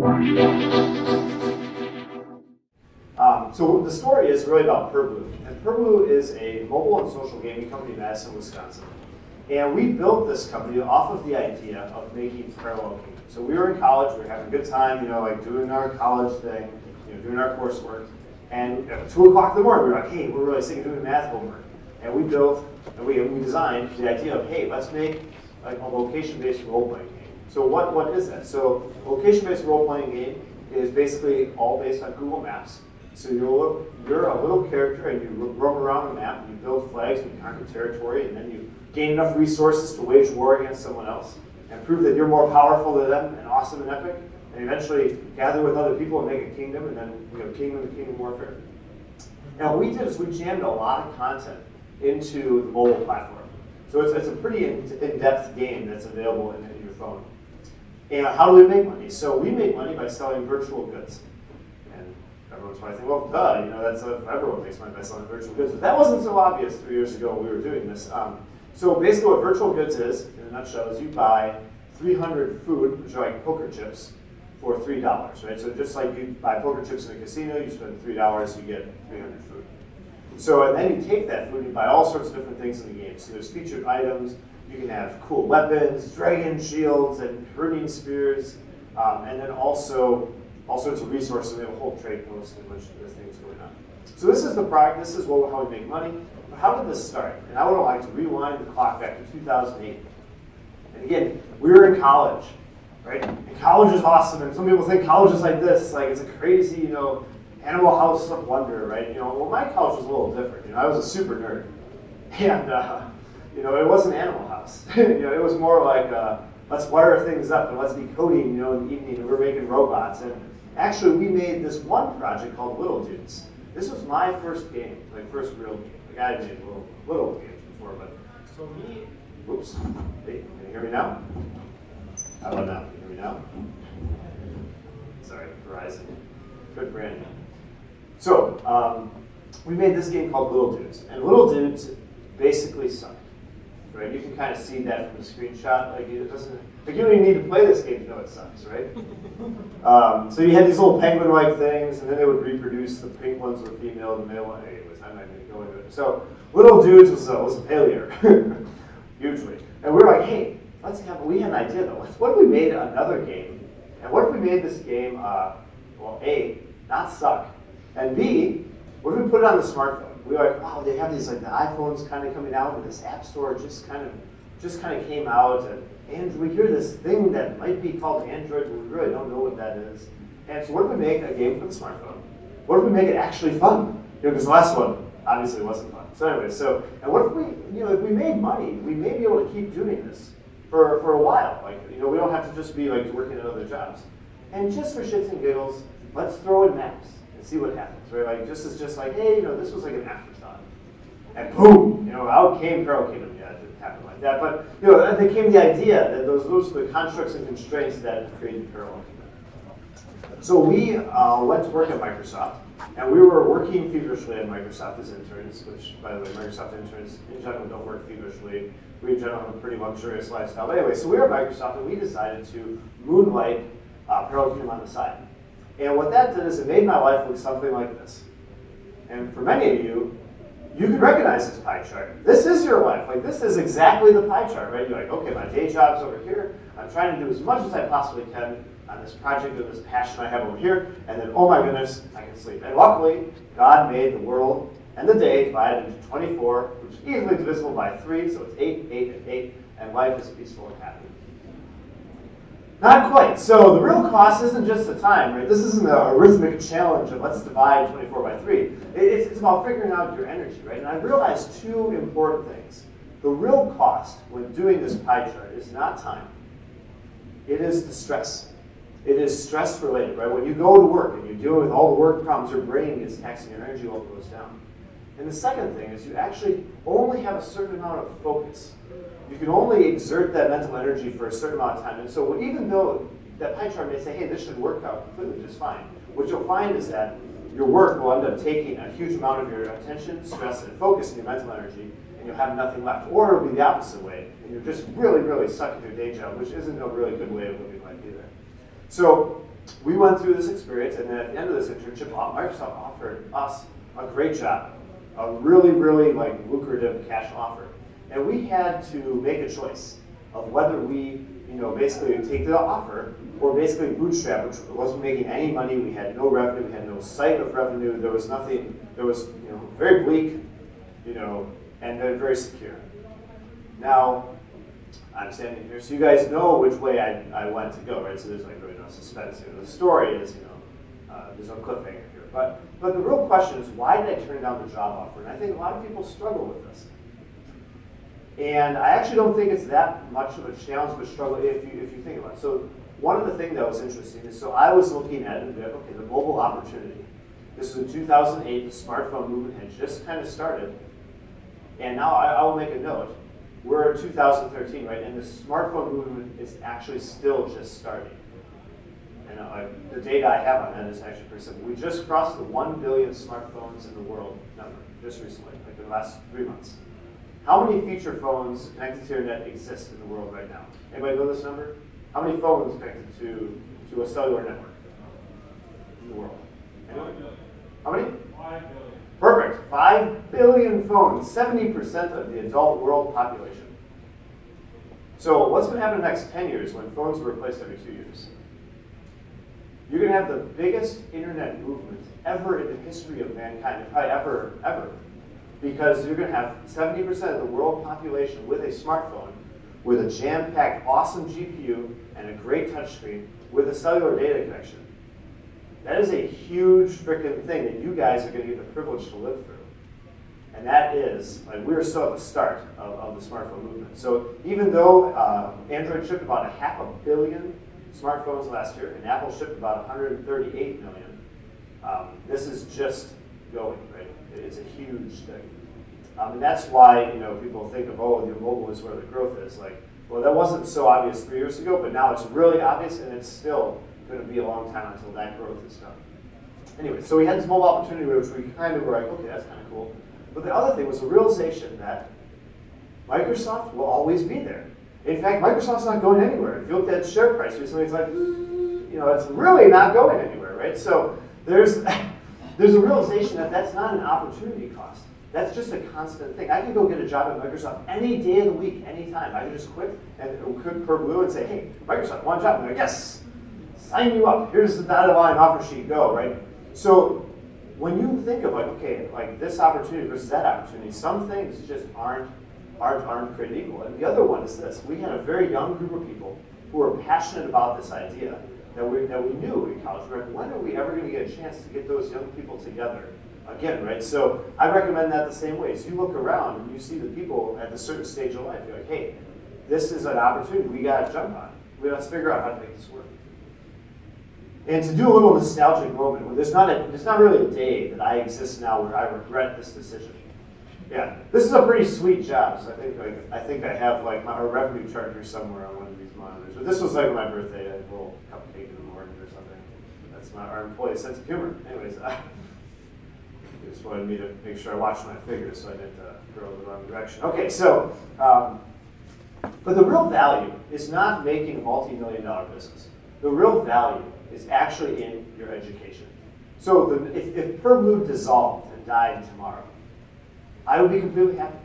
So the story is really about PerBlue. And PerBlue is a mobile and social gaming company in Madison, Wisconsin. And we built this company off of the idea of making parallel kingdoms. So we were in college, we were having a good time, like doing our college thing, doing our coursework. And at 2 o'clock in the morning, we were like, hey, we're really sick of doing math homework. And we built, and we designed the idea of, hey, let's make like a location-based role-playing game. So what is that? So location-based role-playing game is basically all based on Google Maps. So you're a little character and you roam around the map, and you build flags, and you conquer territory, and then you gain enough resources to wage war against someone else and prove that you're more powerful than them and awesome and epic, and eventually gather with other people and make a kingdom, and then kingdom to kingdom warfare. Now what we did is we jammed a lot of content into the mobile platform. So it's a pretty in-depth game that's available in your phone. And how do we make money? So we make money by selling virtual goods. Everyone's probably thinking, well, duh, that's everyone makes money by selling virtual goods. But that wasn't so obvious 3 years ago when we were doing this. So basically what virtual goods is, in a nutshell, is you buy 300 food, which are like poker chips, for $3, right? So just like you buy poker chips in a casino, you spend $3, you get 300 food. So, and then you take that food and you buy all sorts of different things in the game. So there's featured items, you can have cool weapons, dragon shields, and hurting spears, and then also all sorts of resources. We have a whole trade post in which there's things going on. So this is the product, this is how we make money. But how did this start? And I would like to rewind the clock back to 2008. And again, we were in college, right? And college is awesome, and some people think college is like this, like it's a crazy, Animal House of wonder, right? Well, my college was a little different. I was a super nerd. And, it wasn't Animal House. It was more like, let's wire things up and let's be coding, in the evening, and we're making robots. And actually, we made this one project called Little Dudes. This was my first game, like first real game. Like I had made little games before, but so me, whoops, hey, can you hear me now? How about now? Can you hear me now? Sorry, Verizon, good brand. So we made this game called Little Dudes, and Little Dudes basically suck. Right? You can kind of see that from the screenshot. Like it doesn't. Like you don't even need to play this game to know it sucks, right? So you had these little penguin-like things, and then they would reproduce. The pink ones were female, the male one. Anyways, I'm not going to go into it. So Little Dudes was a failure, hugely. And we were like, hey, we had an idea though. What if we made another game? And what if we made this game, well, A, not suck, and B, what if we put it on the smartphone? We were like, wow, they have these, like the iPhones kind of coming out, and this app store just kind of came out, and we hear this thing that might be called Android, but we really don't know what that is. And so what if we make a game for the smartphone? What if we make it actually fun? Because the last one obviously wasn't fun. So anyway, and what if we, if we made money, we may be able to keep doing this for a while. Like, we don't have to just be like working at other jobs. And just for shits and giggles, let's throw in maps and see what happens, right? Like, this is just like, hey, this was like an afterthought. And boom, out came Feral Kingdom. Yeah, it didn't happen like that. But, and there came the idea that those are the constructs and constraints that created Feral Kingdom. So we went to work at Microsoft, and we were working feverishly at Microsoft as interns, which, by the way, Microsoft interns in general don't work feverishly. We in general have a pretty luxurious lifestyle. But anyway, so we were at Microsoft, and we decided to moonlight Feral Kingdom on the side. And what that did is it made my life look something like this. And for many of you, you can recognize this pie chart. This is your life. Like, this is exactly the pie chart, right? You're like, okay, my day job's over here. I'm trying to do as much as I possibly can on this project or this passion I have over here. And then, oh my goodness, I can sleep. And luckily, God made the world and the day divided into 24, which is easily divisible by 3. So it's 8, 8, and 8. And life is peaceful and happy. Not quite. So the real cost isn't just the time, right? This isn't an arithmetic challenge of let's divide 24 by 3. It's about figuring out your energy, right? And I realized 2 important things. The real cost when doing this pie chart is not time. It is the stress. It is stress related, right? When you go to work and you deal with all the work problems, your brain gets taxed and your energy level goes down. And the second thing is you actually only have a certain amount of focus. You can only exert that mental energy for a certain amount of time. And so even though that pie chart may say, hey, this should work out completely just fine, what you'll find is that your work will end up taking a huge amount of your attention, stress, and focus and your mental energy, and you'll have nothing left. Or it'll be the opposite way, and you're just really, really stuck in your day job, which isn't a really good way of living life either. So we went through this experience, and then at the end of this internship, Microsoft offered us a great job, a really, really like lucrative cash offer. And we had to make a choice of whether we, basically take the offer or basically bootstrap, which wasn't making any money. We had no revenue. We had no sight of revenue. There was nothing. There was, very bleak, and then very secure. Now, I'm standing here, so you guys know which way I went to go, right? So there's like really no suspense here. The story is, there's no cliffhanger here. But the real question is, why did I turn down the job offer? And I think a lot of people struggle with this. And I actually don't think it's that much of a challenge of a struggle if you think about it. So one of the things that was interesting is, so I was looking at okay, the mobile opportunity. This was in 2008. The smartphone movement had just kind of started. And now I will make a note. We're in 2013, right? And the smartphone movement is actually still just starting. And the data I have on that is actually pretty simple. We just crossed the 1 billion smartphones in the world number just recently, like in the last 3 months. How many feature phones connected to internet exist in the world right now? Anybody know this number? How many phones connected to a cellular network in the world? Anyone? How many? 5 billion. Perfect. 5 billion phones, 70% of the adult world population. So what's going to happen in the next 10 years when phones are replaced every 2 years? You're going to have the biggest internet movement ever in the history of mankind, probably ever. Because you're going to have 70% of the world population with a smartphone, with a jam-packed, awesome GPU, and a great touchscreen, with a cellular data connection. That is a huge freaking thing that you guys are going to get the privilege to live through. And that is, like, we're still at the start of the smartphone movement. So even though Android shipped about 500 million smartphones last year, and Apple shipped about 138 million, this is just going, right? It's a huge thing. And that's why, people think of, the mobile is where the growth is. Like, well, that wasn't so obvious 3 years ago, but now it's really obvious, and it's still going to be a long time until that growth is done. Anyway, so we had this mobile opportunity, which we kind of were like, okay, that's kind of cool. But the other thing was the realization that Microsoft will always be there. In fact, Microsoft's not going anywhere. If you looked at share price recently, it's like, it's really not going anywhere, right? So there's a realization that that's not an opportunity cost. That's just a constant thing. I can go get a job at Microsoft any day of the week, anytime. I can just quit and click PerBlue and say, hey, Microsoft, one job. And they're like, yes, sign you up. Here's the dotted line offer sheet, go, right? So when you think of like this opportunity versus that opportunity, some things just aren't created equal. And the other one is this. We had a very young group of people who were passionate about this idea that we knew in college. We're like, when are we ever going to get a chance to get those young people together again, right? So I recommend that the same way. As you look around and you see the people at a certain stage of life, you're like, hey, this is an opportunity we got to jump on. We have to figure out how to make this work. And to do a little nostalgic moment, where there's not really a day that I exist now where I regret this decision. Yeah, this is a pretty sweet job. So I think I have like my revenue chart here somewhere on one of these monitors. But this was like my birthday. I had a little cupcake in the morning or something. That's our employee's sense of humor. Anyways, they just wanted me to make sure I watched my figures so I didn't go in the wrong direction. Okay, so but the real value is not making a multi-million-dollar business. The real value is actually in your education. So if PerBlue dissolved and died tomorrow, I would be completely happy.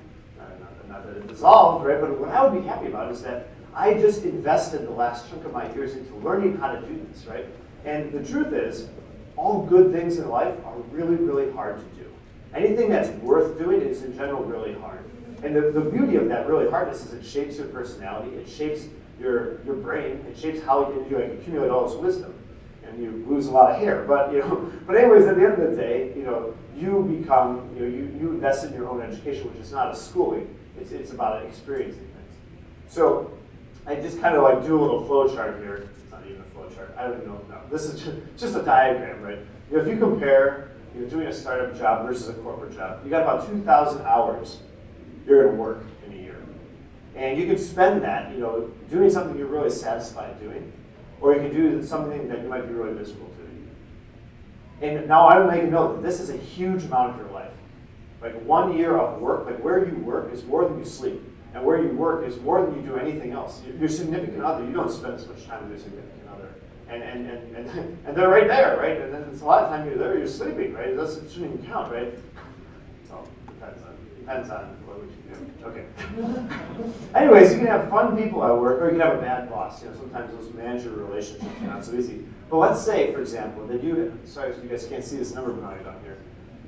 Not that it dissolved, right? But what I would be happy about is that I just invested the last chunk of my years into learning how to do this, right? And the truth is, all good things in life are really, really hard to do. Anything that's worth doing is in general really hard. And the beauty of that really hardness is it shapes your personality, it shapes your brain, it shapes how you accumulate all this wisdom. And you lose a lot of hair. But anyways, at the end of the day, you become, you invest in your own education, which is not a schooling. It's about experiencing things. So I just kind of like do a little flow chart here. It's not even a flow chart. I don't even know. No, this is just a diagram, right? If you compare doing a startup job versus a corporate job, you got about 2,000 hours you're going to work in a year. And you can spend that, doing something you're really satisfied doing, or you can do something that you might be really miserable doing. And now I would make a note that this is a huge amount of your life. Like 1 year of work, like where you work is more than you sleep. And where you work is more than you do anything else. Your significant other, you don't spend as much time with your significant other and they're right there, right? And then it's a lot of time you're there, you're sleeping, right? It shouldn't even count, right? Oh, depends on what we do. Okay. Anyways, you can have fun people at work, or you can have a bad boss. You know, sometimes those manager relationships are not so easy. But let's say, for example, that you, sorry, you guys can't see this number behind down here.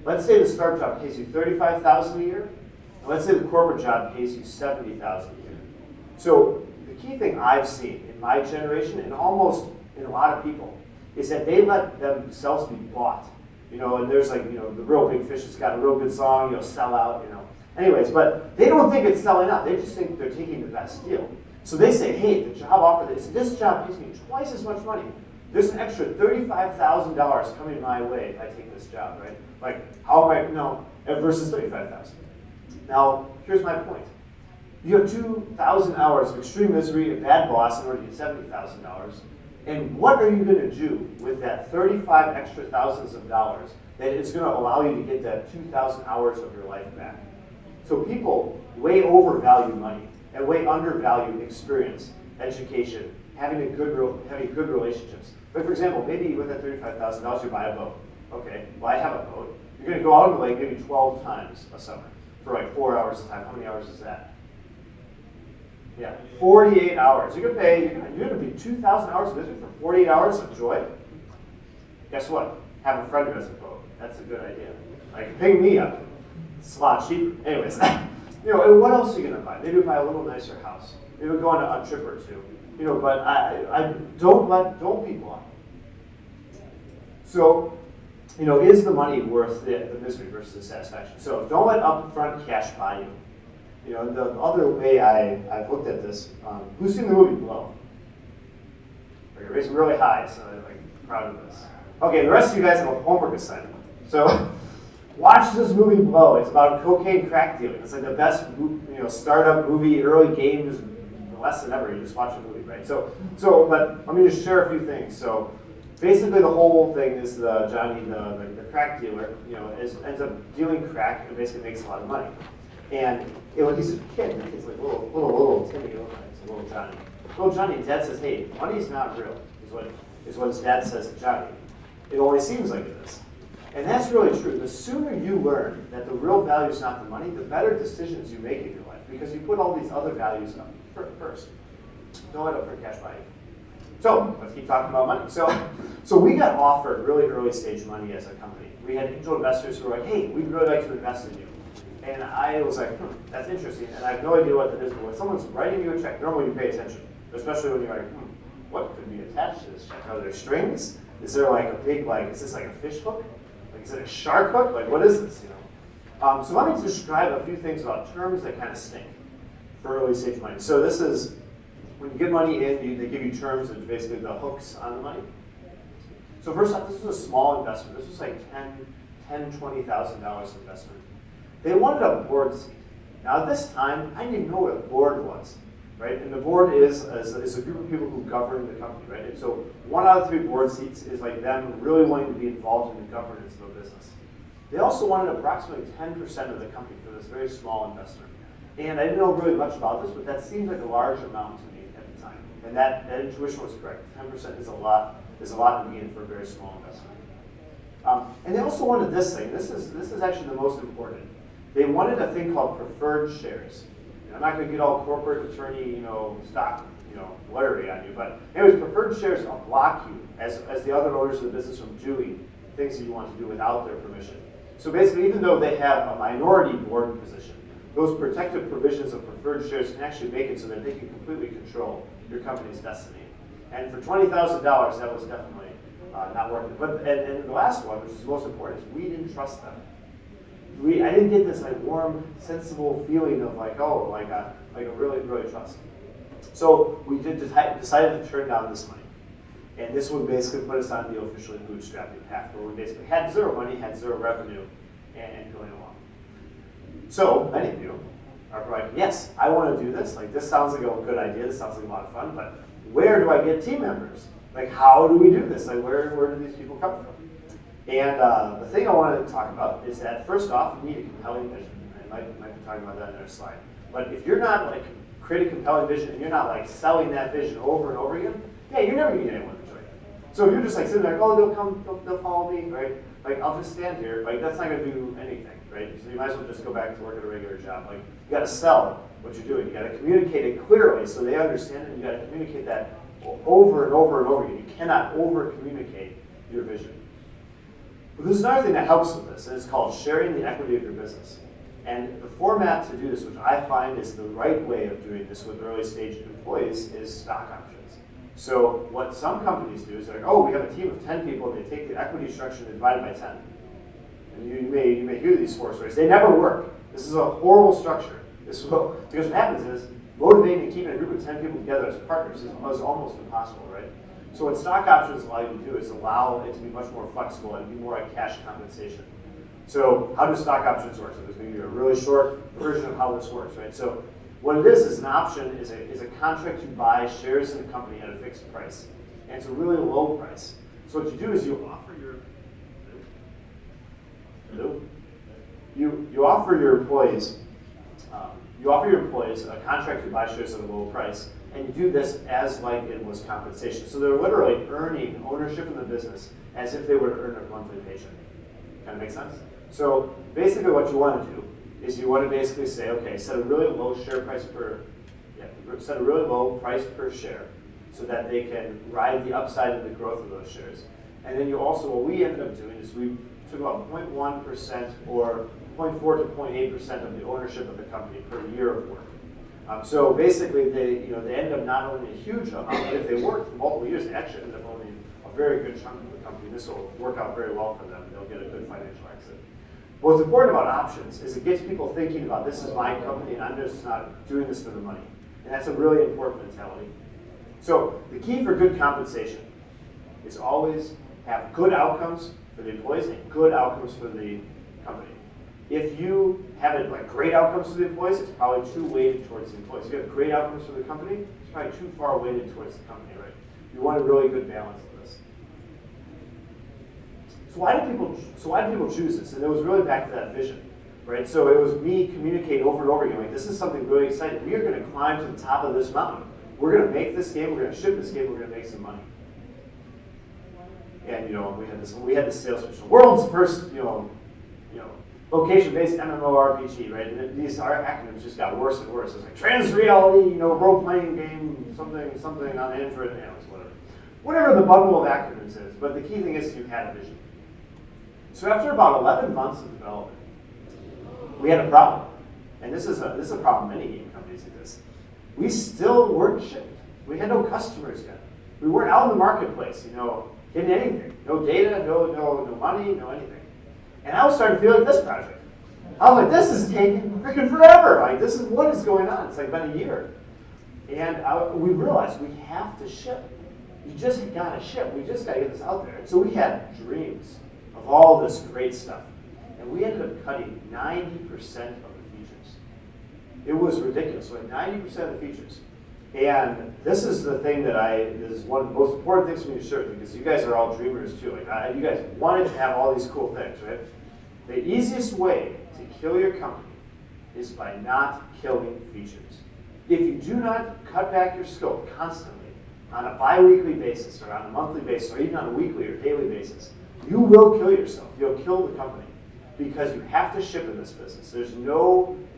Let's say the startup job pays you $35,000 a year. And let's say the corporate job pays you $70,000 a year. So the key thing I've seen in my generation, and almost in a lot of people, is that they let themselves be bought. You know, and there's like, you know, the Real Big Fish has got a real good song, you know, sell out, you know. Anyways, but they don't think it's selling out. They just think they're taking the best deal. So they say, hey, the job offer, this job pays me twice as much money. There's an extra $35,000 coming my way if I take this job, right? Like, how am I, no, versus $35,000. Now, here's my point. You have 2,000 hours of extreme misery, a bad boss in order to get $70,000. And what are you going to do with that 35 extra thousands of dollars that is going to allow you to get that 2,000 hours of your life back? So people way overvalue money and way undervalue experience, education, having good relationships. But for example, maybe with that $35,000 you buy a boat. Okay, well I have a boat. You're going to go out on the lake maybe 12 times a summer for like 4 hours a time. How many hours is that? Yeah, 48 hours. You're going to be 2,000 hours of misery for 48 hours of joy? Guess what? Have a friend who has a boat. That's a good idea. Like, ping me up. It's a lot cheaper. Anyways, you know, and what else are you going to buy? Maybe buy a little nicer house. Maybe go on a trip or two. You know, but I don't be blind. So, you know, is the money worth the misery versus the satisfaction? So don't let upfront cash buy you. You know, the other way I've looked at this, who's seen the movie Blow? Okay, raise them really high, so I'm like, proud of this. Okay, the rest of you guys have a homework assignment. So watch this movie Blow. It's about cocaine crack dealing. It's like the best, you know, startup movie, early games, less than ever. You just watch a movie, right? But let me just share a few things. So basically the whole thing is Johnny, the crack dealer, you know, ends up dealing crack and basically makes a lot of money. And he's a kid, he's like little Timmy, it's a little Johnny. Little Johnny, Dad says, hey, money's not real, is what his dad says to Johnny. It only seems like it is. And that's really true. The sooner you learn that the real value is not the money, the better decisions you make in your life, because you put all these other values up first. Don't let up for cash buying. So let's keep talking about money. So we got offered really early stage money as a company. We had angel investors who were like, hey, we'd really like to invest in you. And I was like, that's interesting. And I have no idea what that is, but when someone's writing you a check, normally you pay attention, especially when you're like, what could be attached to this check? Are there strings? Is there like a big, is this like a fish hook? Like, is it a shark hook? Like, what is this, you know? So let me describe a few things about terms that kind of stink for early stage money. So this is, when you get money in, they give you terms that are basically the hooks on the money. So first off, this was a small investment. This was like $10,000, $20,000 investment. They wanted a board seat. Now at this time, I didn't even know what a board was, right? And the board is a group of people who govern the company, right? And so 1 out of 3 board seats is like them really wanting to be involved in the governance of a business. They also wanted approximately 10% of the company for this very small investment. And I didn't know really much about this, but that seemed like a large amount to me at the time. And that intuition was correct. 10% is a lot to gain for a very small investment. And they also wanted this thing. This is actually the most important. They wanted a thing called preferred shares. And I'm not going to get all corporate attorney, you know, stock, you know, lawyery on you, but anyways, preferred shares block you as the other owners of the business from doing things that you want to do without their permission. So basically, even though they have a minority board position, those protective provisions of preferred shares can actually make it so that they can completely control your company's destiny. And for $20,000, that was definitely not worth it. But and the last one, which is most important, is we didn't trust them. I didn't get this like warm, sensible feeling of like, oh, like a really, really trust. So we decided to turn down this money. And this would basically put us on the officially bootstrapping path, where we basically had zero money, had zero revenue, and going along. So many of you are like, yes, I want to do this. Like, this sounds like a good idea. This sounds like a lot of fun. But where do I get team members? Like, how do we do this? Like, where do these people come from? And the thing I wanted to talk about is that, first off, you need a compelling vision. I might be talking about that in the next slide. But if you're not, like, create a compelling vision and you're not, like, selling that vision over and over again, yeah, you're never going to get anyone to join you. So if you're just like sitting there, oh, they'll come, they'll follow me, right? Like, I'll just stand here. Like, that's not going to do anything, right? So you might as well just go back to work at a regular job. Like, you got to sell what you're doing. You got to communicate it clearly so they understand it. You got to communicate that over and over and over again. You cannot over-communicate your vision. But there's another thing that helps with this, and it's called sharing the equity of your business. And the format to do this, which I find is the right way of doing this with early stage employees, is stock options. So what some companies do is they're like, oh, we have a team of 10 people, and they take the equity structure and divide it by 10. And you may hear these horror stories. They never work. This is a horrible structure. Because what happens is motivating and keeping a group of 10 people together as partners is almost impossible, right? So what stock options allow you to do is allow it to be much more flexible and be more like cash compensation. So how do stock options work? So there's going to be a really short version of how this works, right? So what it is an option is a contract to buy shares in a company at a fixed price. And it's a really low price. So what you do is you offer your employees a contract to buy shares at a low price, and you do this as like it was compensation. So they're literally earning ownership in the business as if they were to earn a monthly paycheck. Kind of make sense? So basically what you want to do is you want to basically say, okay, set a really low price per share so that they can ride the upside of the growth of those shares. And then you also, what we ended up doing is we took about 0.1% or 0.4 to 0.8% of the ownership of the company per year of work. So basically, they end up not owning a huge amount, but if they work for multiple years, they actually end up owning a very good chunk of the company. This will work out very well for them. They'll get a good financial exit. What's important about options is it gets people thinking about, this is my company and I'm just not doing this for the money. And that's a really important mentality. So the key for good compensation is always have good outcomes for the employees and good outcomes for the company. If you have it like great outcomes for the employees, it's probably too weighted towards the employees. If you have great outcomes for the company, it's probably too far weighted towards the company, right? You want a really good balance of this. So why do people choose this? And it was really back to that vision, right? So it was me communicating over and over again, like, this is something really exciting. We are going to climb to the top of this mountain. We're going to make this game. We're going to ship this game. We're going to make some money. And we had this sales pitch, the world's first location-based MMORPG, right? And these acronyms just got worse and worse. It's like trans-reality, role-playing game, something on Android, whatever the bundle of acronyms is. But the key thing is you had a vision. So after about 11 months of development, we had a problem. And this is a problem many game companies do this. We still weren't shipped. We had no customers yet. We weren't out in the marketplace, getting anything. No data, no money, no anything. And I was starting to feel like this project. I was like, this is taking freaking forever. Like, this is what is going on. It's like been a year. And we realized we have to ship. You just got to ship. We just got to get this out there. And so we had dreams of all this great stuff. And we ended up cutting 90% of the features. It was ridiculous. So 90% of the features. And this is the thing that is one of the most important things for me to share with you, because you guys are all dreamers too. Like, you guys wanted to have all these cool things, right? The easiest way to kill your company is by not killing features. If you do not cut back your scope constantly on a bi-weekly basis or on a monthly basis or even on a weekly or daily basis, you will kill yourself. You'll kill the company because you have to ship in this business.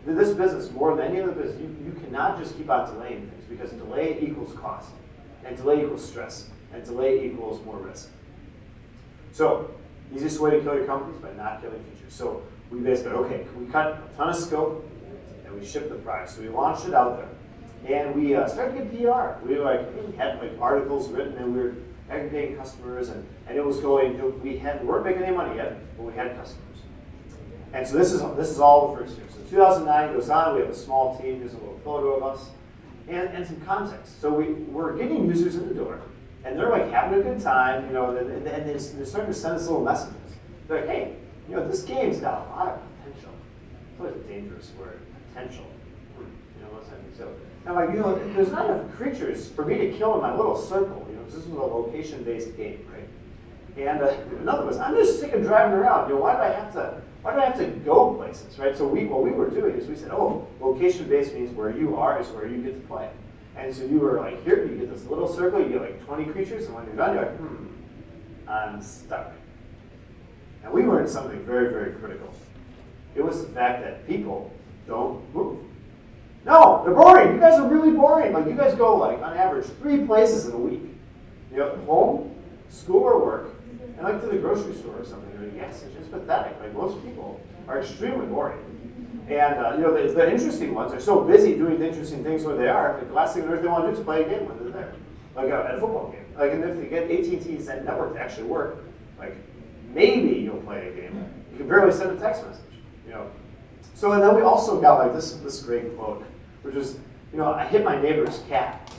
This business, more than any other business, you cannot just keep on delaying things, because delay equals cost, and delay equals stress, and delay equals more risk. So, the easiest way to kill your company is by not killing features. So we basically, okay, we cut a ton of scope, and we shipped the product. So we launched it out there, and we started to get PR. We had articles written, and we were aggregating customers, and it was going. We weren't making any money yet, but we had customers. And so this is all the first year. So 2009 goes on. We have a small team. Here's a little photo of us, and some context. So we're getting users in the door, and they're like having a good time, and they're starting to send us little messages. They're like, hey, this game's got a lot of potential. It's always a dangerous word, potential. So I'm like, there's not enough creatures for me to kill in my little circle. Because this was a location-based game, right? And another was, I'm just sick of driving around. Why do I have to go places, right? So what we were doing is we said, oh, location-based means where you are is where you get to play. And so you were like, here, you get this little circle, you get like 20 creatures, and when you're done, you're like, I'm starving. And we learned something very, very critical. It was the fact that people don't move. No, they're boring. You guys are really boring. Like, you guys go, like, on average, 3 places in a week. You know, home, school or work, and like to the grocery store or something. Like, yes, it's just pathetic. Like, most people are extremely boring. And, you know, the interesting ones are so busy doing the interesting things where they are, like, the last thing on earth they want to do is play a game when they're there. Like at a football game. Like, and if they get AT&T's network to actually work, like, maybe you'll play a game. You can barely send a text message, you know. So, and then we also got, like, this great quote, which is, you know, I hit my neighbor's cat,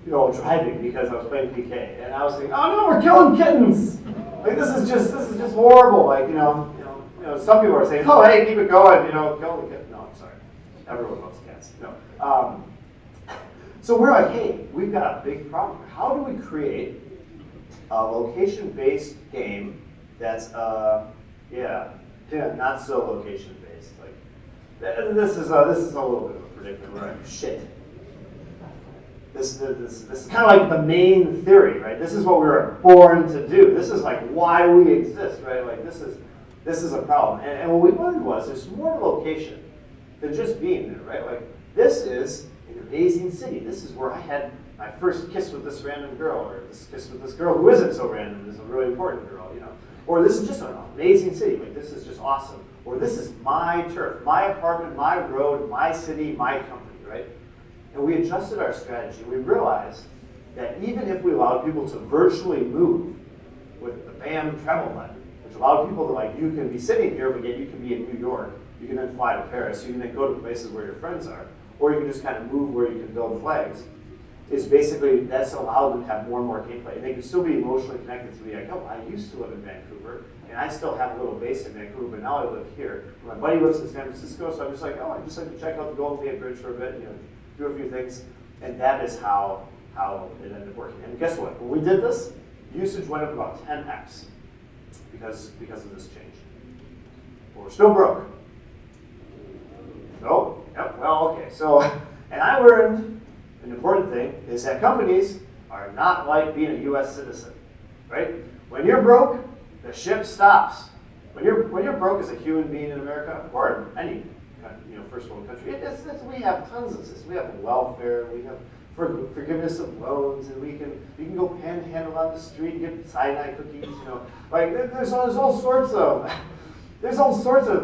you know, driving because I was playing PK. And I was thinking, oh no, we're killing kittens. Like, this is just horrible. Like, you know, some people are saying, oh, hey, keep it going, you know, kill the kitten. No, I'm sorry. Everyone loves cats. No. So we're like, hey, we've got a big problem. How do we create a location-based game that's, not so location-based? Like, this is a little bit of a predicament. We're like, shit. This is kind of like the main theory, right? This is what we were born to do. This is like why we exist, right? Like, this is a problem. And what we learned was there's more to location than just being there, right? Like, this is an amazing city. This is where I had my first kiss with this random girl, or this kiss with this girl who isn't so random, is a really important girl, you know. Or this is just an amazing city. Like, this is just awesome. Or this is my turf, my apartment, my road, my city, my company, right? And we adjusted our strategy. We realized that even if we allowed people to virtually move with the BAM travel button, which allowed people to, like, you can be sitting here, but yet you can be in New York. You can then fly to Paris. You can then go to places where your friends are. Or you can just kind of move where you can build flags. Is basically, that's allowed them to have more and more gameplay. And they can still be emotionally connected to be like, oh, I used to live in Vancouver, and I still have a little base in Vancouver, but now I live here. My buddy lives in San Francisco, so I'm just like, oh, I'd just like to check out the Golden Gate Bridge for a bit, you know, do a few things. And that is how it ended up working. And guess what? When we did this, usage went up about 10x because of this change. But we're still broke. No? Yep, well, okay. So, and I learned an important thing is that companies are not like being a US citizen, right? When you're broke, the ship stops. When you're broke as a human being in America, or any first world country, we have tons of this. We have welfare, we have forgiveness of loans, and you can go panhandle on the street and get cyanide cookies, you know. Like, there's all sorts of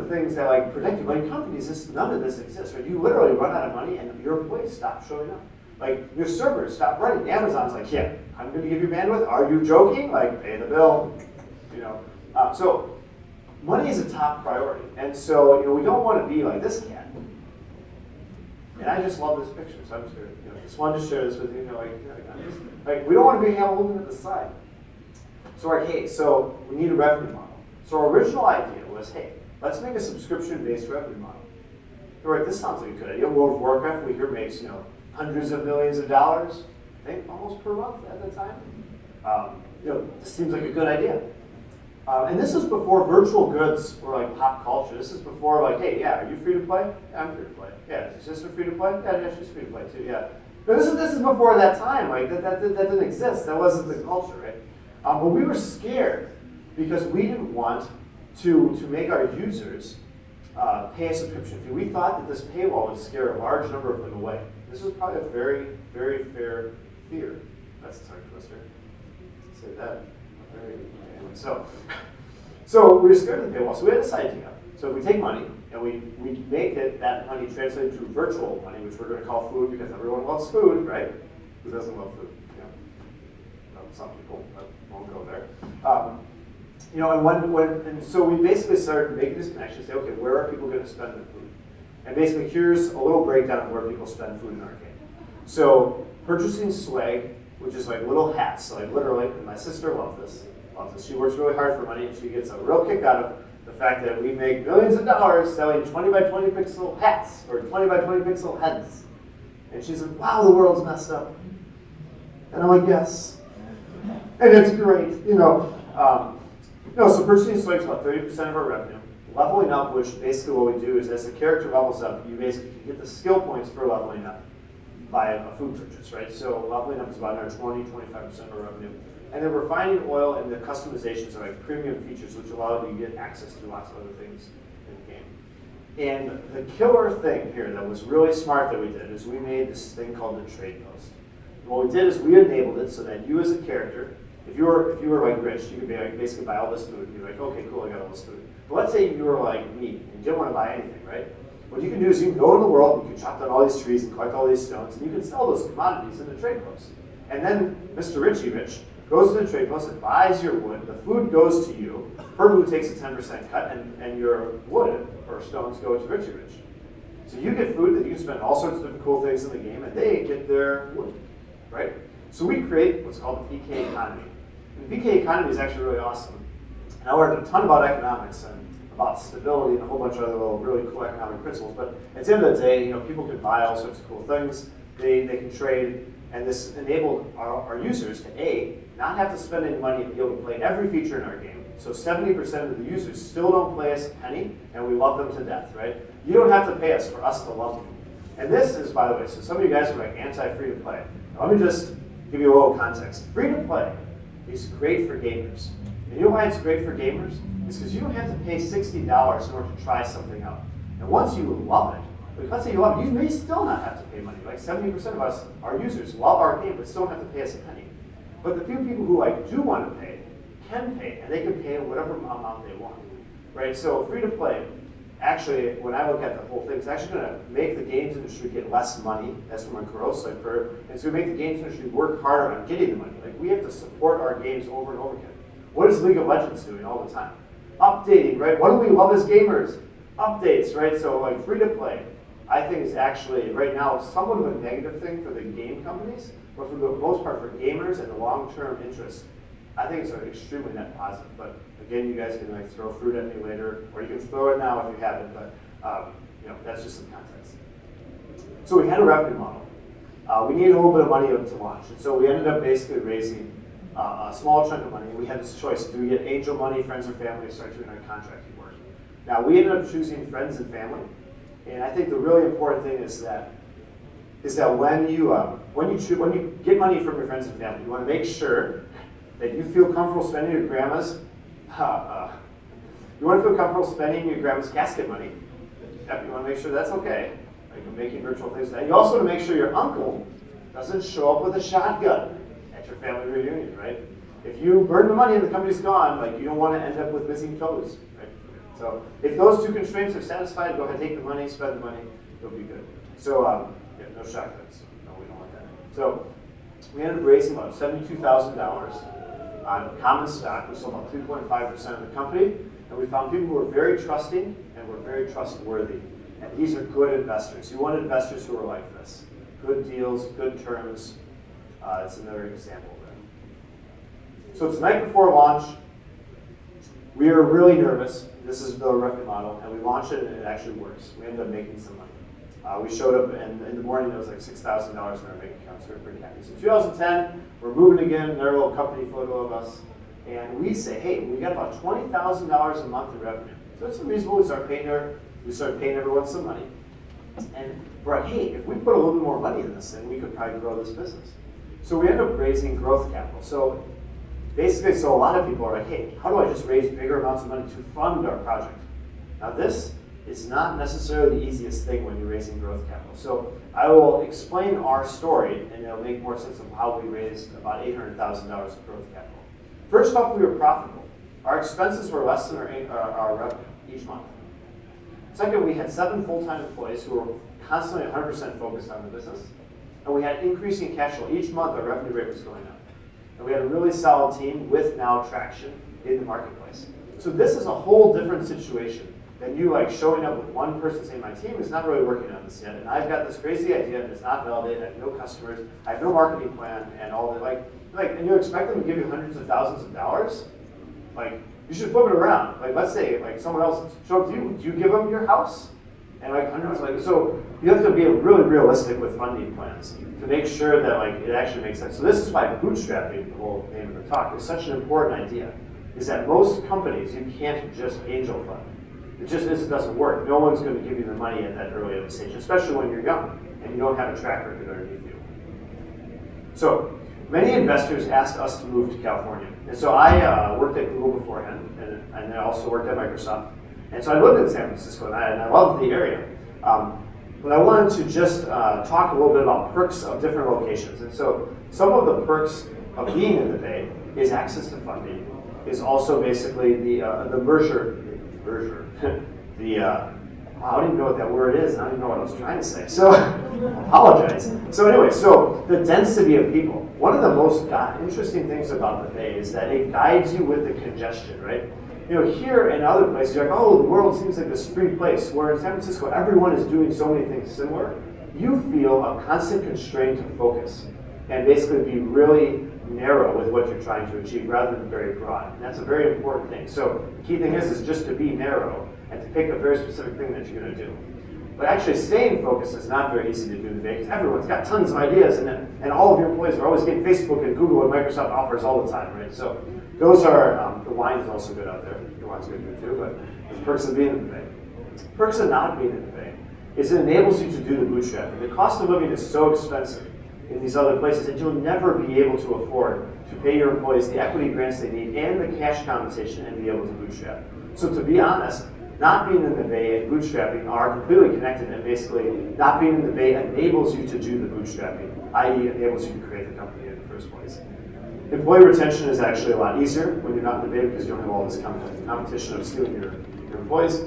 things that, like, protect you. Like, companies, none of this exists, right? You literally run out of money and your employees stop showing up. Like, your servers stop running. Amazon's like, yeah, I'm going to give you bandwidth. Are you joking? Like, pay the bill, you know. So money is a top priority. And so, you know, we don't want to be like this cat. And I just love this picture, so I'm just going to, just wanted to share this with you. You know, like we don't want to be holding at the side. So we're like, hey, so we need a revenue model. So our original idea was, hey, let's make a subscription-based revenue model. We're like, this sounds like a good idea. World of Warcraft, we hear makes, hundreds of millions of dollars, I think almost per month at the time. This seems like a good idea. And this is before virtual goods were like pop culture. This is before, like, hey, yeah, are you free to play? Yeah, I'm free to play. Yeah, is your sister free to play? Yeah, she's free to play too, yeah. But this is before that time. Like, that didn't exist. That wasn't the culture, right? But we were scared because we didn't want to make our users pay a subscription fee. We thought that this paywall would scare a large number of them away. This was probably a very, very fair fear. That's a tongue twister. Say that. Anyway, so we were scared of the paywall, so we had this idea. So we take money and we make that money translated to virtual money, which we're going to call food because everyone loves food, right? Who doesn't love food? Well, some people, but won't go there. And so we basically started making this connection. Say, okay, where are people going to spend their food? And basically, here's a little breakdown of where people spend food in our game. So purchasing swag, which is like little hats. So, like, literally, and my sister loves this. She works really hard for money, and she gets a real kick out of the fact that we make millions of dollars selling 20 by 20 pixel hats or 20 by 20 pixel heads. And she's like, wow, the world's messed up. And I'm like, yes. And it's great, So purchasing swag is about 30% of our revenue. Leveling up, which basically what we do is as the character levels up, you basically get the skill points for leveling up by a food purchase, right? So leveling up is about another 20-25% of our revenue. And then refining oil and the customizations are like premium features which allow you to get access to lots of other things in the game. And the killer thing here that was really smart that we did is we made this thing called the trade post. What we did is we enabled it so that you as a character, if you were like rich, you could be like, basically buy all this food and be like, okay, cool, I got all this food. But let's say you were like me and you didn't want to buy anything, right? What you can do is you can go in the world, you can chop down all these trees and collect all these stones, and you can sell those commodities in the trade post. And then Mr. Richie Rich goes to the trade post and buys your wood, the food goes to you, PerBlue takes a 10% cut, and your wood or stones go to Richie Rich. So you get food that you can spend all sorts of different cool things in the game, and they get their wood, right? So we create what's called the PK economy. And the PK economy is actually really awesome. And I learned a ton about economics and about stability and a whole bunch of other little really cool economic principles. But at the end of the day, people can buy all sorts of cool things. They can trade, and this enabled our users to not have to spend any money and be able to play every feature in our game. So 70% of the users still don't pay us a penny, and we love them to death, right? You don't have to pay us for us to love you. And this is, by the way, so some of you guys are like anti-free to play. Now, let me just give you a little context. Free to play is great for gamers. And you know why it's great for gamers? It's because you don't have to pay $60 in order to try something out. And once you love it, like let's say you love it, you may still not have to pay money. Like 70% of us, our users, love our game, but still don't have to pay us a penny. But the few people who do want to pay, can pay, and they can pay whatever amount they want, right? So free to play, actually, when I look at the whole thing, it's actually going to make the games industry get less money. That's from a growth side curve. And so make the games industry work harder on getting the money. Like we have to support our games over and over again. What is League of Legends doing all the time? Updating, right? What do we love as gamers? Updates, right? So like free to play, I think is actually right now somewhat of a negative thing for the game companies, but for the most part for gamers and the long-term interest, I think it's an extremely net positive. But again, you guys can like throw fruit at me later, or you can throw it now if you haven't. But that's just some context. So we had a revenue model. We needed a little bit of money to launch, and so we ended up basically raising a small chunk of money. We had this choice: do we get angel money, friends or family, to start doing our contracting work? Now we ended up choosing friends and family, and I think the really important thing is that when you get money from your friends and family, you want to make sure that you feel comfortable spending your grandma's casket money. You want to make sure that's okay. Like you're making virtual things. And you also want to make sure your uncle doesn't show up with a shotgun at your family reunion, right? If you burn the money and the company's gone, like you don't want to end up with missing toes, right? So if those two constraints are satisfied, go ahead, take the money, spend the money, you'll be good. So no shotguns. No, we don't want that. So we ended up raising about $72,000 on common stock. We sold about 3.5% of the company, and we found people who were very trusting and were very trustworthy. And these are good investors. You want investors who are like this. Good deals, good terms. It's another example of that. So it's the night before launch. We are really nervous. This is the revenue model, and we launched it, and it actually works. We ended up making some money. We showed up, and in the morning, it was like $6,000 in our bank account, so we were pretty happy. So 2010, we're moving again, their little company photo of us, and we say, hey, we got about $20,000 a month in revenue. So it's reasonable. We started paying everyone some money. And we're like, hey, if we put a little bit more money in this thing, we could probably grow this business. So we end up raising growth capital. So basically, a lot of people are like, hey, how do I just raise bigger amounts of money to fund our project? Now this is not necessarily the easiest thing when you're raising growth capital. So I will explain our story, and it'll make more sense of how we raised about $800,000 of growth capital. First off, we were profitable. Our expenses were less than our revenue each month. Second, we had 7 full-time employees who were constantly 100% focused on the business. And we had increasing cash flow. Each month, our revenue rate was going up. And we had a really solid team with now traction in the marketplace. So this is a whole different situation than you like showing up with one person saying, my team is not really working on this yet, and I've got this crazy idea and it's not validated, I have no customers, I have no marketing plan, and all that. And you expect them to give you hundreds of thousands of dollars? Like, you should flip it around. Like, let's say, like, someone else showed up to you, do you give them your house? And like hundreds, so you have to be really realistic with funding plans to make sure that like it actually makes sense. So this is why bootstrapping, the whole name of the talk, is such an important idea. Is that most companies you can't just angel fund. It doesn't work. No one's going to give you the money at that early of a stage, especially when you're young and you don't have a track record underneath you. So many investors asked us to move to California. And so I worked at Google beforehand, and I also worked at Microsoft. And so I lived in San Francisco, and I loved the area. But I wanted to just talk a little bit about perks of different locations. And so some of the perks of being in the Bay is access to funding, is also basically the merger, I don't even know what that word is, I don't even know what I was trying to say, so I apologize. So anyway, so the density of people. One of the most interesting things about the Bay is that it guides you with the congestion, right? You know, here and other places, you're like, oh, the world seems like this free place, where in San Francisco, everyone is doing so many things similar. You feel a constant constraint to focus and basically be really narrow with what you're trying to achieve rather than very broad. And that's a very important thing. So the key thing is just to be narrow and to pick a very specific thing that you're going to do. But actually staying focused is not very easy to do today because everyone's got tons of ideas and all of your employees are always getting Facebook and Google and Microsoft offers all the time, right? So those are, the wine is also good out there. The wine's good here too, but the perks of being in the Bay. Perks of not being in the Bay is it enables you to do the bootstrapping. The cost of living is so expensive in these other places that you'll never be able to afford to pay your employees the equity grants they need and the cash compensation and be able to bootstrap. So to be honest, not being in the Bay and bootstrapping are completely connected, and basically not being in the Bay enables you to do the bootstrapping, i.e. enables you to create the company in the first place. Employee retention is actually a lot easier when you're not in the Bay because you don't have all this competition of stealing your employees.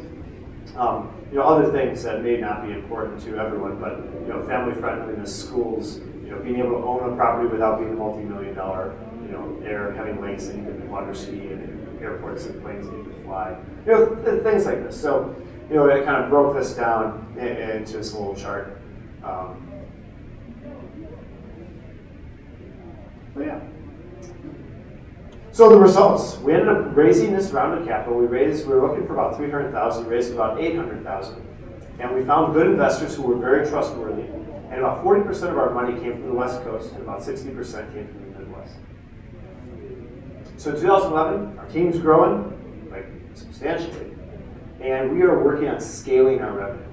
You know, other things that may not be important to everyone, but you know, family friendliness, schools, you know, being able to own a property without being a multi-million-dollar, you know, having lakes that you can water ski and airports and planes that you can fly, you know, things like this. So, you know, I kind of broke this down into this little chart. But yeah. So the results, we ended up raising this round of capital. We were looking for about 300,000, raised about 800,000. And we found good investors who were very trustworthy. And about 40% of our money came from the West Coast, and about 60% came from the Midwest. So in 2011, our team's growing, like substantially. And we are working on scaling our revenue.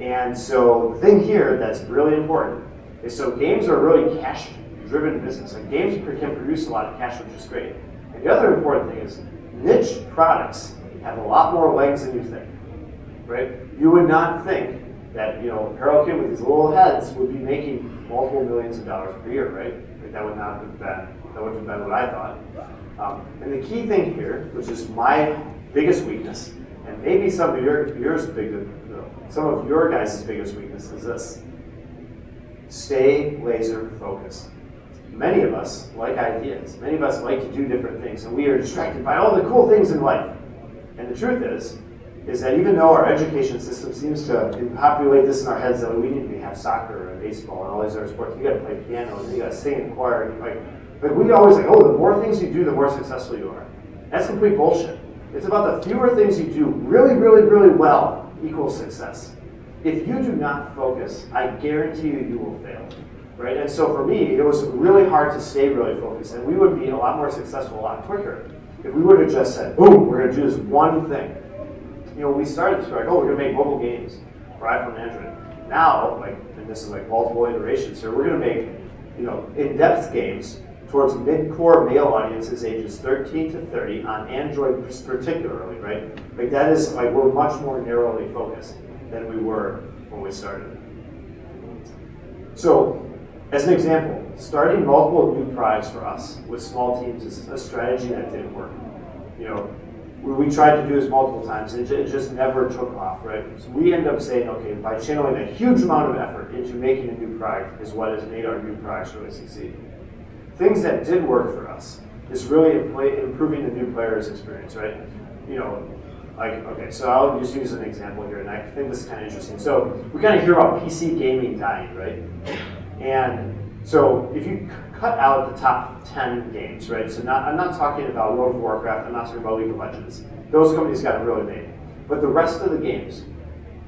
And so the thing here that's really important is, so games are really cash-driven business. Like games can produce a lot of cash, which is great. And the other important thing is niche products have a lot more legs than you think, right? You would not think that, you know, Apparel Kid with these little heads would be making multiple millions of dollars per year, right? Like that wouldn't have been what I thought. And the key thing here, which is my biggest weakness, and maybe some of your guys' biggest weakness, is this: stay laser focused. Many of us like ideas. Many of us like to do different things, and we are distracted by all the cool things in life. And the truth is that even though our education system seems to populate this in our heads that we need to have soccer and baseball and all these other sports, you got to play piano and you got to sing in choir, and like we always like, oh, the more things you do, the more successful you are. That's complete bullshit. It's about the fewer things you do really, really, really well equals success. If you do not focus, I guarantee you will fail. Right? And so for me, it was really hard to stay really focused, and we would be a lot more successful a lot quicker if we would have just said, boom, we're going to do this one thing. You know, when we started this, we were like, oh, we're going to make mobile games for iPhone and Android. Now, and this is like multiple iterations here, we're going to make, you know, in-depth games towards mid-core male audiences ages 13 to 30 on Android particularly, right? Like that is, like, we're much more narrowly focused than we were when we started. So, as an example, starting multiple new products for us with small teams is a strategy that didn't work. You know, we tried to do this multiple times, and it just never took off, right? So we end up saying, okay, by channeling a huge amount of effort into making a new product is what has made our new products really succeed. Things that did work for us is really improving the new player's experience, right? You know, like, okay, so I'll just use an example here, and I think this is kind of interesting. So we kind of hear about PC gaming dying, right? And so if you cut out the top 10 games, right? So I'm not talking about World of Warcraft, I'm not talking about League of Legends. Those companies got it really made. But the rest of the games,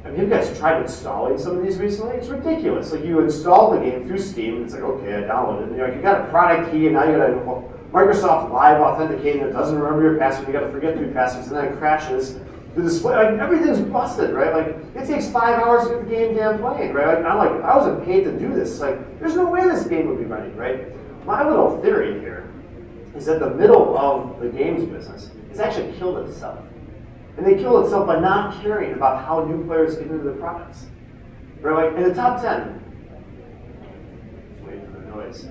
I mean, you guys tried installing some of these recently? It's ridiculous. Like you install the game through Steam, and it's like, okay, I downloaded it. And you're like, you got a product key, and now you got a Microsoft Live authenticating that doesn't remember your password. You got to forget 3 passwords, and then it crashes. The display, like everything's busted, right? Like it takes 5 hours to get the game damn playing, right? Like I'm like, I wasn't paid to do this. Like there's no way this game would be running, right? my little theory here is that the middle of the games business has actually killed itself. And they killed itself by not caring about how new players get into the products. Right? Like in the top 10, just waiting for the noise.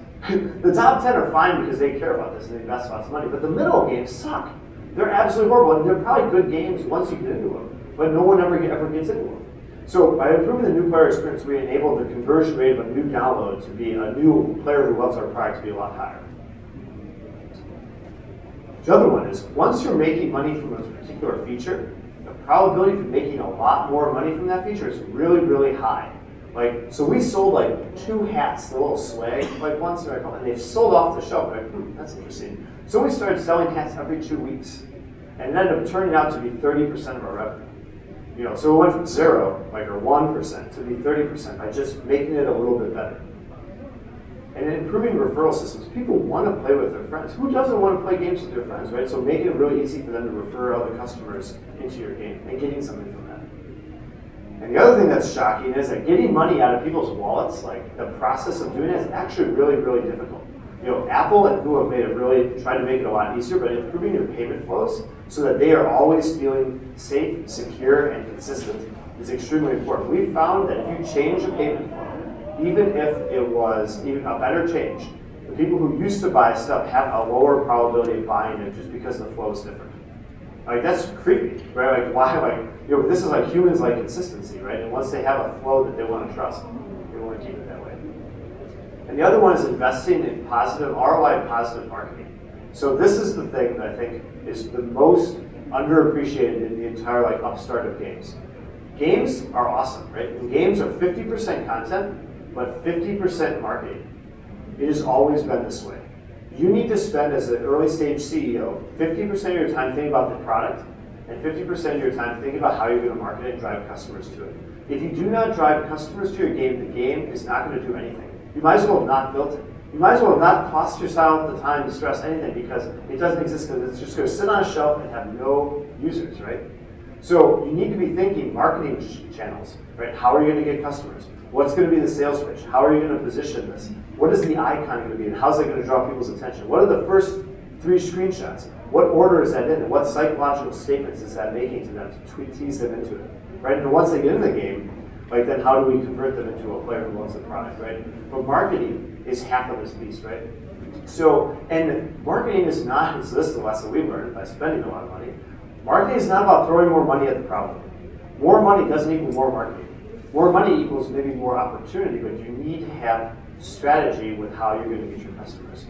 The top 10 are fine because they care about this and they invest lots of money, but the middle games suck. They're absolutely horrible, and they're probably good games once you get into them, but no one ever gets into them. So by improving the new player experience, we enable the conversion rate of a new download to be a new player who loves our product to be a lot higher. The other one is, once you're making money from a particular feature, the probability of making a lot more money from that feature is really, really high. Like, so we sold like 2 hats, the little swag, like once, and they've sold off the shelf. Like, that's interesting. So we started selling hats every 2 weeks, and it ended up turning out to be 30% of our revenue. You know, so it went from 0, like, or 1% to be 30% by just making it a little bit better. And improving referral systems. People want to play with their friends. Who doesn't want to play games with their friends, right? So making it really easy for them to refer other customers into your game and getting something from that. And the other thing that's shocking is that getting money out of people's wallets, like the process of doing it, is actually really, really difficult. You know, Apple and Google have tried to make it a lot easier, but improving your payment flows so that they are always feeling safe, secure, and consistent is extremely important. We found that if you change a payment flow, even if it was even a better change, the people who used to buy stuff have a lower probability of buying it just because the flow is different. Like, that's creepy, right? Like, why? Like, you know, this is like humans like consistency, right? And once they have a flow that they want to trust, they want to keep it that way. And the other one is investing in positive ROI, positive marketing. So this is the thing that I think is the most underappreciated in the entire like upstart of games. Games are awesome, right? And games are 50% content, but 50% marketing. It has always been this way. You need to spend, as an early stage CEO, 50% of your time thinking about the product and 50% of your time thinking about how you're going to market it and drive customers to it. If you do not drive customers to your game, the game is not going to do anything. You might as well have not built it. You might as well have not cost yourself the time to stress anything because it doesn't exist, because it's just going to sit on a shelf and have no users, right? So you need to be thinking marketing channels, right? How are you going to get customers? What's going to be the sales pitch? How are you going to position this? What is the icon going to be, and how's it going to draw people's attention? What are the first 3 screenshots? What order is that in, and what psychological statements is that making to them to tease them into it, right? And once they get in the game, like, then how do we convert them into a player who loves the product, right? But marketing is half of this piece, right? So, and marketing is not, so this is the lesson we learned by spending a lot of money. Marketing is not about throwing more money at the problem. More money doesn't equal more marketing. More money equals maybe more opportunity, but you need to have strategy with how you're going to get your customers.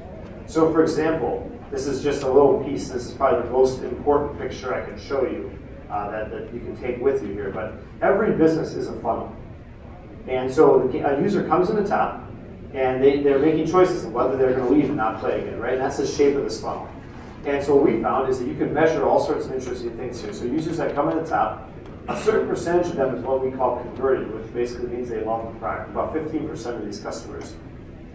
So for example, this is just a little piece, this is probably the most important picture I can show you that you can take with you here, but every business is a funnel. And so a user comes in the top, and they're making choices of whether they're going to leave and not play again, right? And that's the shape of this funnel. And so what we found is that you can measure all sorts of interesting things here. So users that come in the top, a certain percentage of them is what we call converted, which basically means they love the product, about 15% of these customers.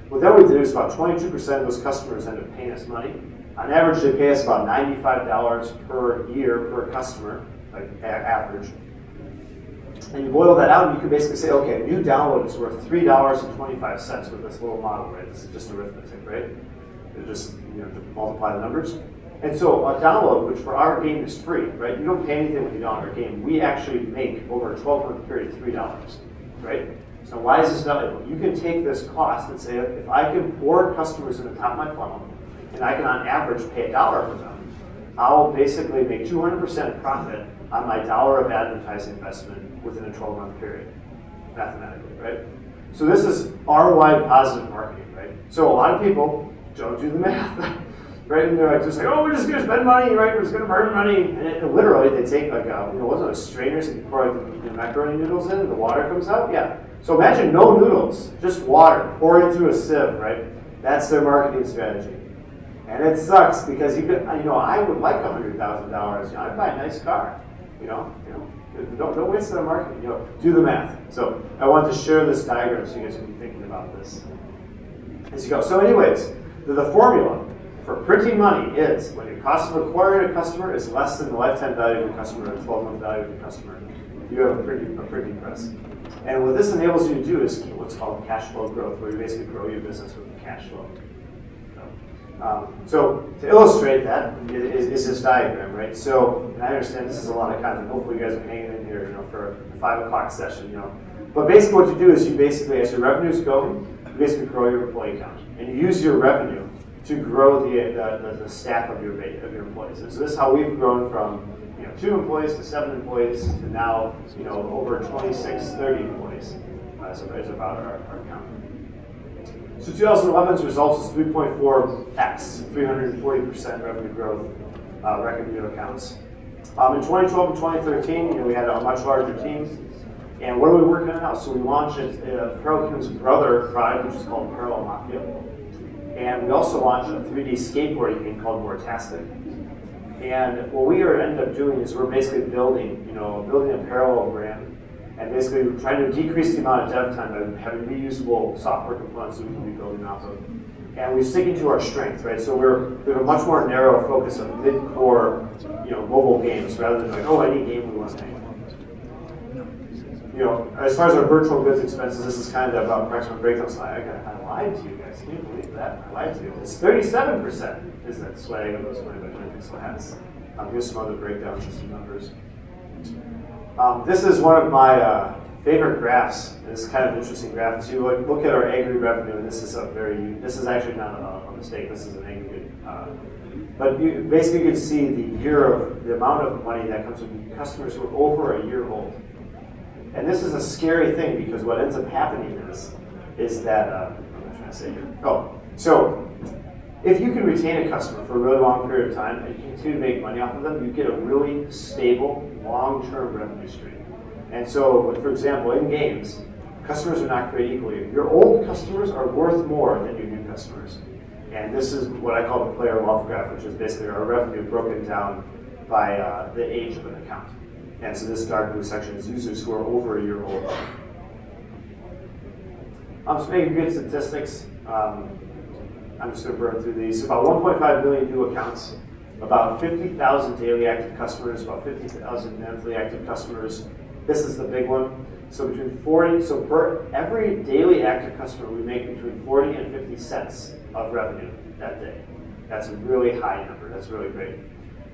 What then we did is about 22% of those customers end up paying us money. On average, they pay us about $95 per year per customer, like average. And you boil that out, and you can basically say, okay, a new download is worth $3.25 with this little model, right? This is just arithmetic, right? You just multiply the numbers. And so a download, which for our game is free, right? You don't pay anything when you download our game. We actually make over a 12-month period $3, right? So why is this valuable? You can take this cost and say, if I can pour customers in the top of my funnel, and I can on average pay $1 for them, I'll basically make 200% profit on my $1 of advertising investment within a 12-month period, mathematically, right? So this is ROI positive marketing, right? So a lot of people don't do the math. Right, and they're like, just like, oh, we're just going to spend money, right? We're just going to burn money. And literally, they take like wasn't it strainers and you pour like the macaroni noodles in and the water comes out? Yeah. So imagine no noodles, just water, pour it through a sieve, right? That's their marketing strategy. And it sucks because I would like $100,000. I'd buy a nice car. Don't waste it on marketing. Do the math. So I want to share this diagram so you guys can be thinking about this as you go. So anyways, the formula for printing money is when your cost of acquiring a customer is less than the lifetime value of the customer or the 12-month value of the customer, you have a printing press. And what this enables you to do is what's called cash flow growth, where you basically grow your business with cash flow. So to illustrate that is this diagram, right? So, and I understand this is a lot of content. Hopefully you guys are hanging in here, for a 5 o'clock session, But basically what you do is you basically, as your revenue's going, you basically grow your employee count. And you use your revenue to grow the staff of your employees. And so this is how we've grown from 2 employees to 7 employees to now over 26, 30 employees is about our count. So 2011's results is 3.4x, 340% revenue growth, record new accounts. In 2012 and 2013, we had a much larger team. And what are we working on now? So we launched Parallel brother product, which is called Parallel Mafia. And we also launched a 3D skateboarding game called Vortastic. And what we ended up doing is we're basically building a parallel brand, and basically we're trying to decrease the amount of dev time by having reusable software components that we can be building off of. And we're sticking to our strength, right? So we have a much more narrow focus on mid-core, mobile games rather than any game we want to make. As far as our virtual goods expenses, this is kind of about approximate breakdown slide. I lied to you guys. Can you believe that? I lied to you. It's 37%, isn't it? Swag of those 20 by 20 pixel hats. Here's some other breakdowns and some numbers. This is one of my favorite graphs. This is kind of an interesting graph. So you look at our aggregate revenue, and this is actually not a mistake. This is an aggregate. But basically you can see the amount of money that comes from customers who are over a year old. And this is a scary thing because what ends up happening is that, what am I trying to say here? So if you can retain a customer for a really long period of time and you continue to make money off of them, you get a really stable, long-term revenue stream. And so, for example, in games, customers are not created equally. Your old customers are worth more than your new customers. And this is what I call the player wealth graph, which is basically our revenue broken down by the age of an account. And so this dark blue section is users who are over a year old. So making good statistics. I'm just going to burn through these. So about 1.5 million new accounts, about 50,000 daily active customers, about 50,000 monthly active customers. This is the big one. So per every daily active customer, we make between 40 and 50 cents of revenue that day. That's a really high number. That's really great.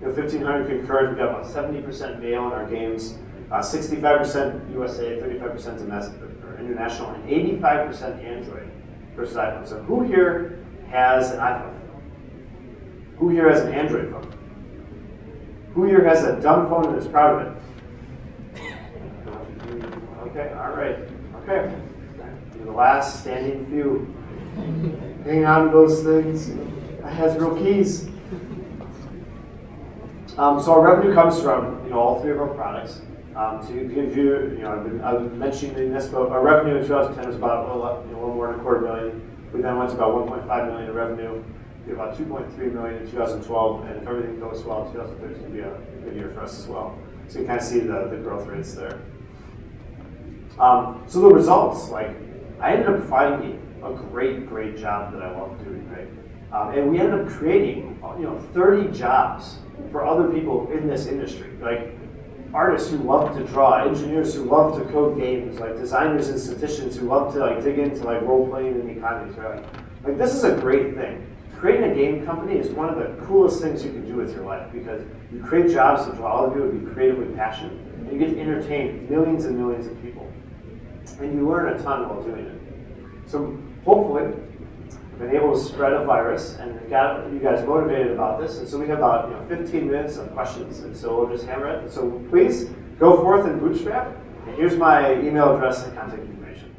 1,500 concurrent, we've got about 70% male in our games, 65% USA, 35% domestic or international, and 85% Android versus iPhone. So who here has an iPhone? Who here has an Android phone? Who here has a dumb phone and is proud of it? Okay, all right. Okay. You're the last standing few. Hang on to those things. That has real keys. So our revenue comes from all 3 of our products. To give you, I've been mentioning this, but our revenue in 2010 was about a little more than $250 million. We then went to about 1.5 million in revenue. We had about 2.3 million in 2012, and if everything goes well, 2013 will be a good year for us as well. So you kind of see the growth rates there. So the results, I ended up finding a great job that I love doing, right? And we ended up creating 30 jobs for other people in this industry, like artists who love to draw, engineers who love to code games, like designers and statisticians who love to dig into role playing and economies, right? Like this is a great thing. Creating a game company is one of the coolest things you can do with your life because you create jobs that draw all of you and be creatively passionate, and you get to entertain millions and millions of people, and you learn a ton while doing it. So hopefully, been able to spread a virus and got you guys motivated about this. And so we have about 15 minutes of questions, and so we'll just hammer it. So please go forth and bootstrap. And here's my email address and contact information.